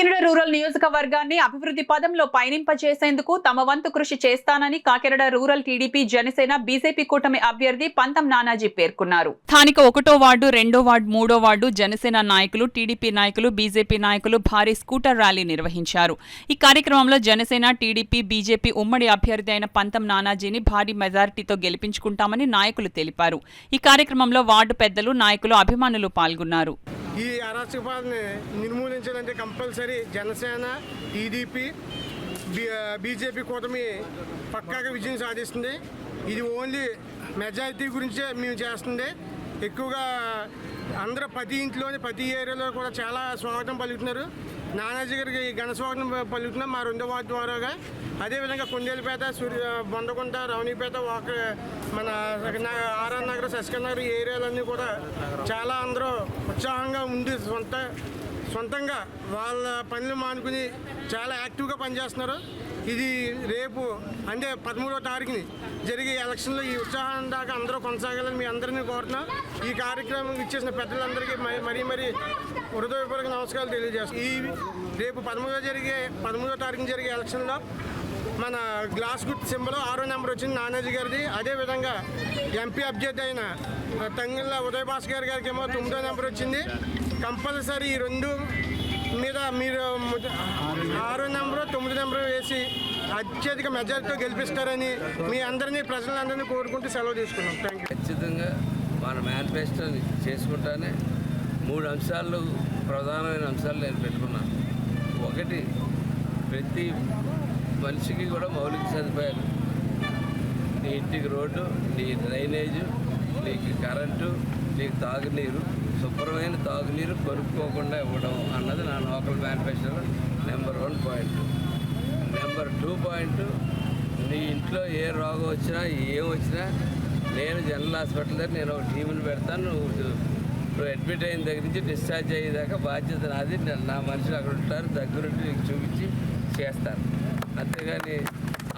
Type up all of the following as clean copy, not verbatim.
Kakinada rural నియోజకవర్గాన్ని అభివృద్ధి పదంలో పయనింపచేసేందుకు తమ వంతు కృషి చేస్తానని Kakinada rural TDP Janasena BJP కూటమి అభ్యర్థి పంతం నానాజీ పేర్కొన్నారు. స్థానిక 1వ వార్డు 2వ వార్డు 3వ వార్డు జనసేన నాయకులు, టీడీపీ నాయకులు, బీజేపీ నాయకులు భారీ స్కూటర్ ర్యాలీ నిర్వహించారు. ఈ కార్యక్రమంలో జనసేన, టీడీపీ, బీజేపీ ఉమ్మడి అభ్యర్థి అయిన పంతం నానాజీని భారీ మెజారిటీతో గెలిపించుకుంటామని నాయకులు తెలిపారు. ఈ కార్యక్రమంలో వార్డు పెద్దలు, నాయకులు, అభిమానులు పాల్గొన్నారు. ఈ అరాచకపాలని నిర్మూలించాలంటే కంపల్సరీ జనసేన, టీడీపీ, బీజేపీ కూటమి పక్కాగా విజయం సాధిస్తుంది. ఇది ఓన్లీ మెజారిటీ గురించే మేము చేస్తుంది. ఎక్కువగా అందరూ ప్రతి ఇంట్లోని ప్రతి ఏరియాలో కూడా చాలా స్వాగతం పలుకుతున్నారు. నానాజీ గారికి ఘన స్వాగతం పలుకుతున్నాం మా 2వ వార్డు ద్వారాగా. అదేవిధంగా కొండేలపేట, బొండగుంట, రౌనీపేట, మన ఆర్ఆర్ నగర్, శశికళ నగర్ ఏరియాలన్నీ కూడా చాలా అందరూ ఉత్సాహంగా ఉండి సొంతంగా వాళ్ళ పనులు మానుకుని చాలా యాక్టివ్గా పనిచేస్తున్నారు. ఇది రేపు అంటే 13వ తారీఖుని జరిగే ఎలక్షన్లో ఈ ఉత్సాహం దాకా అందరూ కొనసాగాలని మీ అందరినీ కోరుతున్నాం. ఈ కార్యక్రమం ఇచ్చేసిన పెద్దలందరికీ మరీ హృదయపూర్వక నమస్కారాలు తెలియజేస్తాం. ఈ రేపు 13వ తారీఖున జరిగే ఎలక్షన్లో మన గ్లాస్ గుర్తు సింబల్ 6వ నెంబర్ వచ్చింది నానాజీ గారిది. అదేవిధంగా ఎంపీ అభ్యర్థి అయిన తంగిళ్ళ ఉదయ్ భాస్కర్ గారికి ఏమో 9వ నెంబర్ వచ్చింది. కంపల్సరీ ఈ రెండు మీద మీరు 6వ నెంబరు 9వ నెంబరు వేసి అత్యధిక మెజారిటీతో గెలిపిస్తారని మీ అందరినీ ప్రజలందరినీ కోరుకుంటూ సెలవు తీసుకున్నాం. Thank you. ఖచ్చితంగా మన మేనిఫెస్టోని చేసుకుంటానే 3 అంశాలు, ప్రధానమైన అంశాలు నేను పెట్టుకున్నాను. ఒకటి, ప్రతి మనిషికి కూడా మౌలిక సదుపాయాలు, నీ ఇంటికి రోడ్డు, నీ డ్రైనేజు, నీకు కరెంటు, నీకు తాగునీరు, శుభ్రమైన తాగునీరు కొనుక్కోకుండా ఇవ్వడం అన్నది నా లోకల్ మేనిఫెస్టోలో నెంబర్ 1 పాయింట్. నెంబర్ 2 పాయింట్, నీ ఇంట్లో ఏ రోగం వచ్చినా ఏం వచ్చినా నేను జనరల్ హాస్పిటల్ దగ్గర నేను ఒక టీంని పెడతాను. నువ్వు అడ్మిట్ అయిన దగ్గర నుంచి డిశ్చార్జ్ అయ్యేదాకా బాధ్యత నాది. నా మనుషులు అక్కడ ఉంటారు, దగ్గరుండి నీకు చూపించి చేస్తాను. అంతేగాని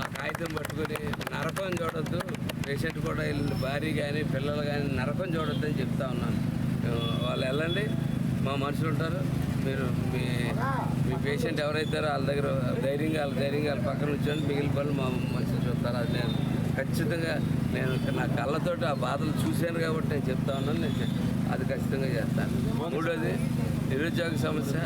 ఆ కాగితం పట్టుకొని నరకం చూడొద్దు. పేషెంట్ కూడా వెళ్ళిన భార్య కానీ పిల్లలు కానీ నరకం చూడొద్దు అని చెప్తా ఉన్నాను. వాళ్ళు వెళ్ళండి, మా మనుషులు ఉంటారు, మీరు మీ పేషెంట్ ఎవరైతారో వాళ్ళ దగ్గర ధైర్యంగా పక్కన ఉంచండి, మిగిలిన పనులు మా మనుషులు చూస్తారు. అది నేను ఖచ్చితంగా నా కళ్ళతోటి ఆ బాధలు చూశాను కాబట్టి నేను చెప్తా ఉన్నాను. అది ఖచ్చితంగా చేస్తాను. 3వది, నిరుద్యోగ సమస్య